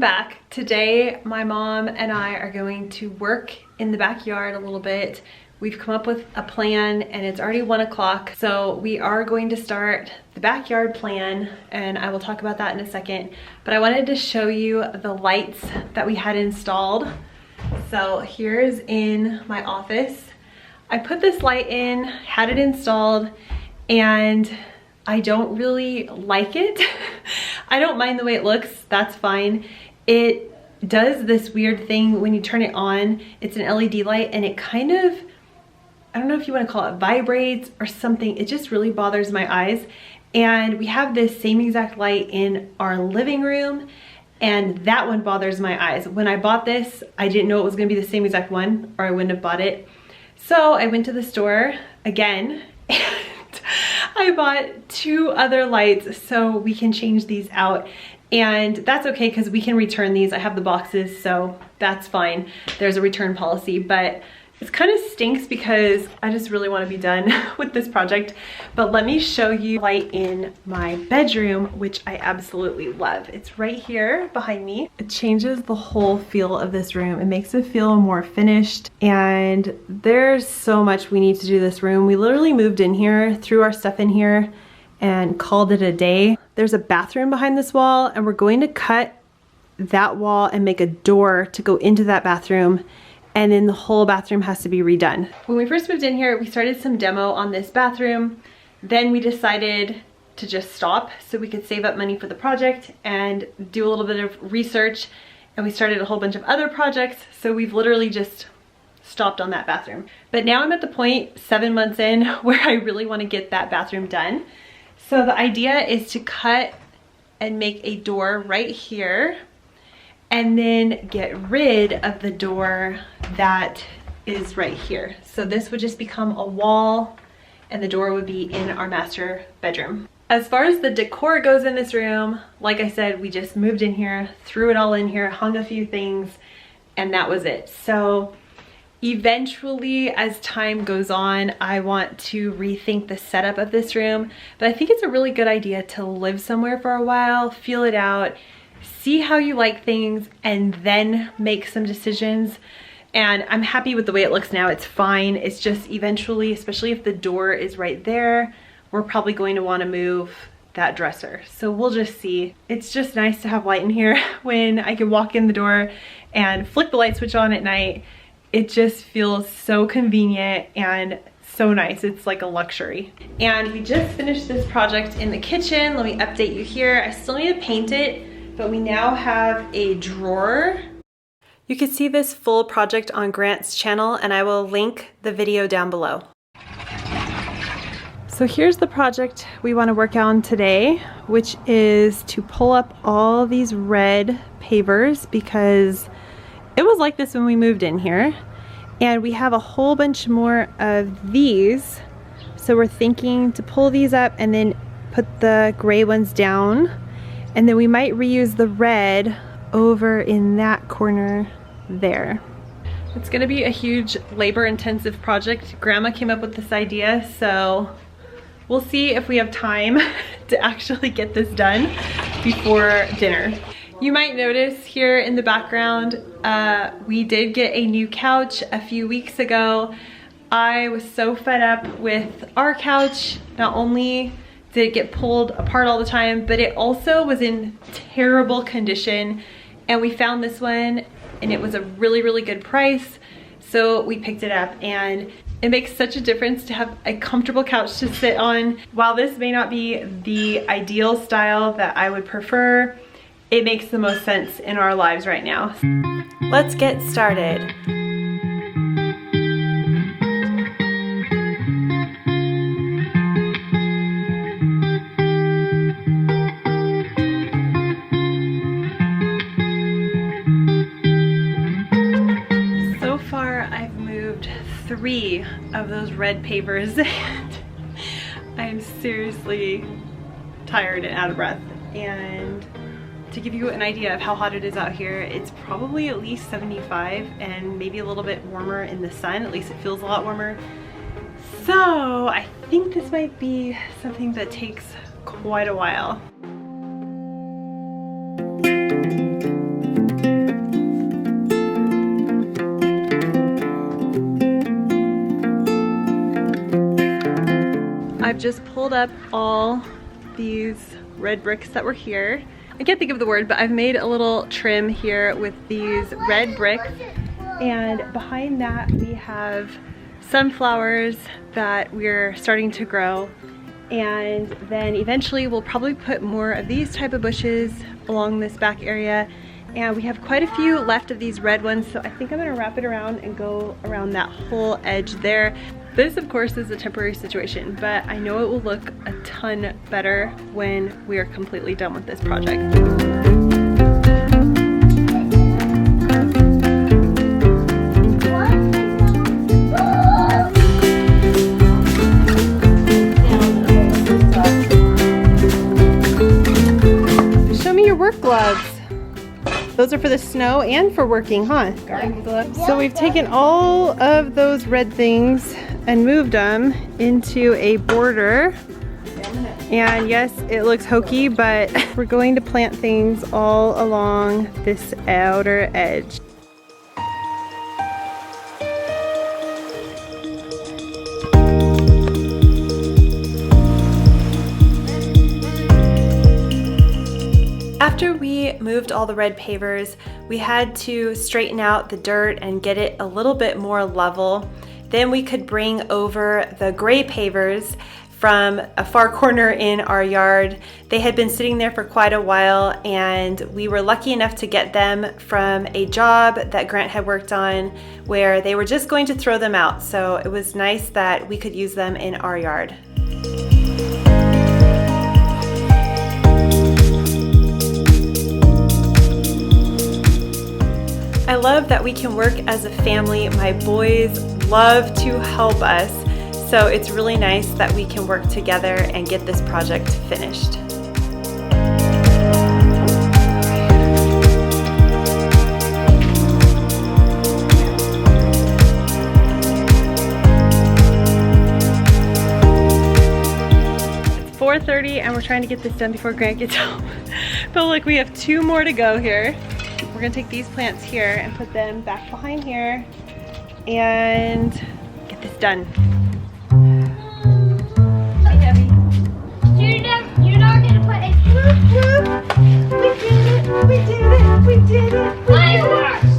back. Today my mom and I are going to work in the backyard a little bit. We've come up with a plan and it's already 1 o'clock, so we are going to start the backyard plan and I will talk about that in a second. But I wanted to show you the lights that we had installed. So here's in my office. I put this light in, had it installed, and I don't really like it. I don't mind the way it looks, that's fine. It does this weird thing when you turn it on. It's an LED light and it kind of, I don't know if you want to call it vibrates or something. It just really bothers my eyes. And we have this same exact light in our living room and that one bothers my eyes. When I bought this, I didn't know it was going to be the same exact one or I wouldn't have bought it. So I went to the store again and I bought 2 other lights so we can change these out. And that's okay because we can return these. I have the boxes, so that's fine. There's a return policy, but it kind of stinks because I just really want to be done with this project. But let me show you light in my bedroom, which I absolutely love. It's right here behind me. It changes the whole feel of this room. It makes it feel more finished, and there's so much we need to do this room. We literally moved in here, threw our stuff in here, and called it a day. There's a bathroom behind this wall, and we're going to cut that wall and make a door to go into that bathroom. And then the whole bathroom has to be redone. When we first moved in here, we started some demo on this bathroom. Then we decided to just stop so we could save up money for the project and do a little bit of research. And we started a whole bunch of other projects. So we've literally just stopped on that bathroom. But now I'm at the point 7 months in where I really want to get that bathroom done. So the idea is to cut and make a door right here, and then get rid of the door that is right here. So this would just become a wall and the door would be in our master bedroom. As far as the decor goes in this room, like I said, we just moved in here, threw it all in here, hung a few things, and that was it. So eventually, as time goes on, I want to rethink the setup of this room, but I think it's a really good idea to live somewhere for a while, feel it out, see how you like things, and then make some decisions. And I'm happy with the way it looks now. It's fine. It's just eventually, especially if the door is right there, we're probably going to want to move that dresser. So we'll just see. It's just nice to have light in here when I can walk in the door and flick the light switch on at night. It just feels so convenient and so nice. It's like a luxury. And we just finished this project in the kitchen. Let me update you here. I still need to paint it, but we now have a drawer. You can see this full project on Grant's channel, and I will link the video down below. So here's the project we want to work on today, which is to pull up all these red pavers because it was like this when we moved in here. And we have a whole bunch more of these. So we're thinking to pull these up and then put the gray ones down. And then we might reuse the red over in that corner there. It's gonna be a huge labor-intensive project. Grandma came up with this idea, so we'll see if we have time to actually get this done before dinner. You might notice here in the background, we did get a new couch a few weeks ago. I was so fed up with our couch. Not only did it get pulled apart all the time, but it also was in terrible condition. And we found this one and it was a really, really good price. So we picked it up, and it makes such a difference to have a comfortable couch to sit on. While this may not be the ideal style that I would prefer, it makes the most sense in our lives right now. Let's get started. So far, I've moved 3 of those red pavers, and I'm seriously tired and out of breath. And to give you an idea of how hot it is out here, it's probably at least 75 and maybe a little bit warmer in the sun. At least it feels a lot warmer. So I think this might be something that takes quite a while. I've just pulled up all these red bricks that were here. I can't think of the word, but I've made a little trim here with these red bricks. And behind that we have sunflowers that we're starting to grow. And then eventually we'll probably put more of these type of bushes along this back area. And we have quite a few left of these red ones, so I think I'm gonna wrap it around and go around that whole edge there. This, of course, is a temporary situation, but I know it will look a ton better when we are completely done with this project. Show me your work gloves. Those are for the snow and for working, huh? So we've taken all of those red things and moved them into a border. And yes, it looks hokey, but we're going to plant things all along this outer edge. After we moved all the red pavers, we had to straighten out the dirt and get it a little bit more level. Then we could bring over the gray pavers from a far corner in our yard. They had been sitting there for quite a while, and we were lucky enough to get them from a job that Grant had worked on where they were just going to throw them out. So it was nice that we could use them in our yard. I love that we can work as a family. My boys love to help us, so it's really nice that we can work together and get this project finished. It's 4:30 and we're trying to get this done before Grant gets home. But look, we have 2 more to go here. We're gonna take these plants here and put them back behind here and get this done. Hey, Debbie. You're not gonna put a We did it! Fireworks!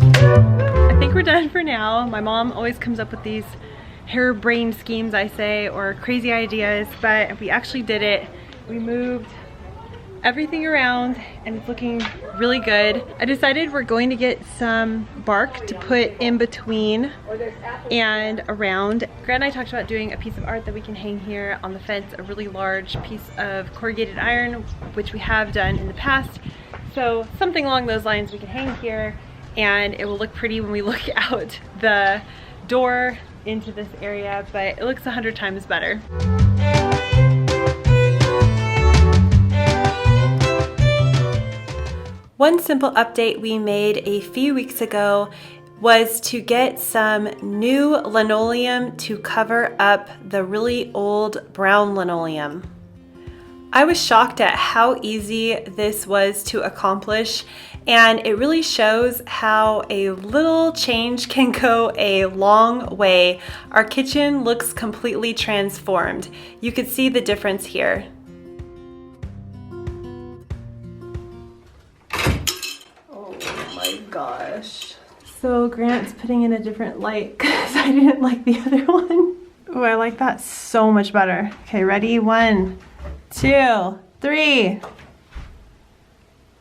I think we're done for now. My mom always comes up with these harebrained schemes, I say, or crazy ideas, but we actually did it. We moved everything around and it's looking really good. I decided we're going to get some bark to put in between and around. Grant and I talked about doing a piece of art that we can hang here on the fence, a really large piece of corrugated iron, which we have done in the past. So something along those lines we can hang here, and it will look pretty when we look out the door into this area, but it looks 100 times better. One simple update we made a few weeks ago was to get some new linoleum to cover up the really old brown linoleum. I was shocked at how easy this was to accomplish, and it really shows how a little change can go a long way. Our kitchen looks completely transformed. You could see the difference here. Gosh. So Grant's putting in a different light because I didn't like the other one. Oh, I like that so much better. Okay, ready? 1, 2, 3.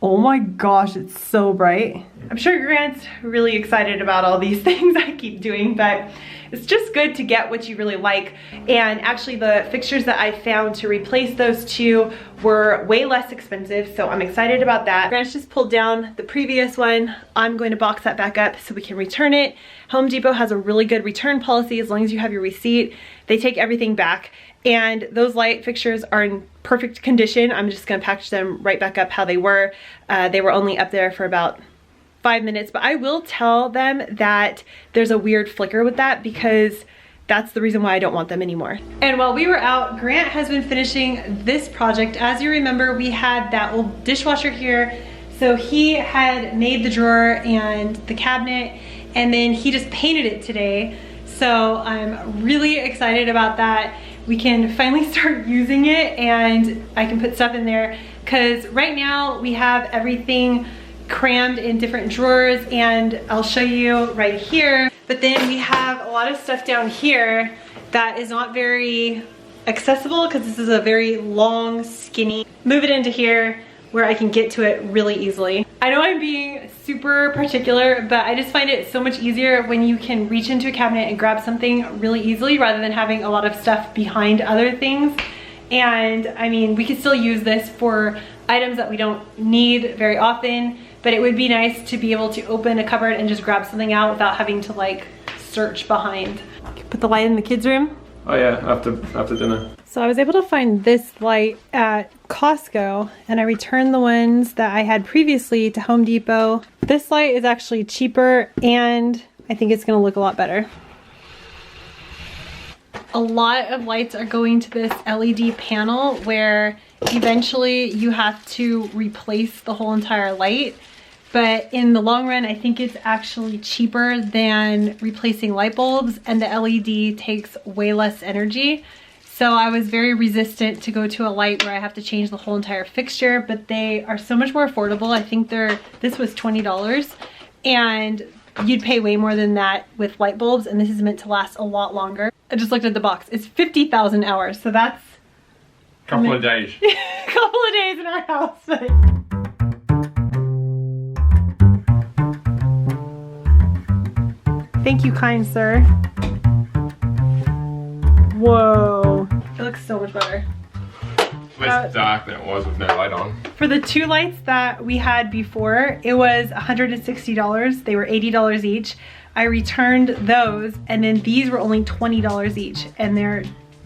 Oh my gosh, it's so bright. I'm sure Grant's really excited about all these things I keep doing, but it's just good to get what you really like. And actually the fixtures that I found to replace those 2 were way less expensive, so I'm excited about that. Grant's just pulled down the previous one. I'm going to box that back up so we can return it. Home Depot has a really good return policy. As long as you have your receipt, they take everything back. And those light fixtures are in perfect condition. I'm just gonna package them right back up how they were. They were only up there for about 5 minutes, but I will tell them that there's a weird flicker with that because that's the reason why I don't want them anymore. And while we were out, Grant has been finishing this project. As you remember, we had that old dishwasher here. So he had made the drawer and the cabinet, and then he just painted it today. So I'm really excited about that. we can finally start using it and I can put stuff in there, because right now we have everything crammed in different drawers, and I'll show you right here. But then we have a lot of stuff down here that is not very accessible because this is a very long, skinny. Move it into here where I can get to it really easily. I know I'm being super particular, but I just find it so much easier when you can reach into a cabinet and grab something really easily rather than having a lot of stuff behind other things. And I mean, we could still use this for items that we don't need very often, but it would be nice to be able to open a cupboard and just grab something out without having to like search behind. Put the light in the kids' room. Oh yeah, after dinner. So I was able to find this light at Costco, and I returned the ones that I had previously to Home Depot. This light is actually cheaper, and I think it's gonna look a lot better. A lot of lights are going to this LED panel where eventually you have to replace the whole entire light. But in the long run, I think it's actually cheaper than replacing light bulbs, and the LED takes way less energy. So I was very resistant to go to a light where I have to change the whole entire fixture, but they are so much more affordable. I think this was $20, and you'd pay way more than that with light bulbs, and this is meant to last a lot longer. I just looked at the box. It's 50,000 hours, so that's a couple of days. A couple of days in our house. But thank you, kind sir. Whoa. It looks so much better. Less dark than it was with no light on. For the two lights that we had before, it was $160. They were $80 each. I returned those, and then these were only $20 each, and they're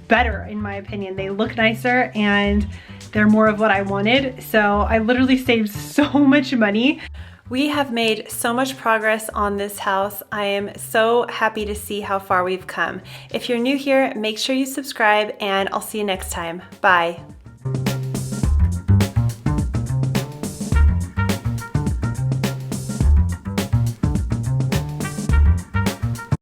better in my opinion. They look nicer and they're more of what I wanted. So I literally saved so much money. We have made so much progress on this house. I am so happy to see how far we've come. If you're new here, make sure you subscribe, and I'll see you next time. Bye.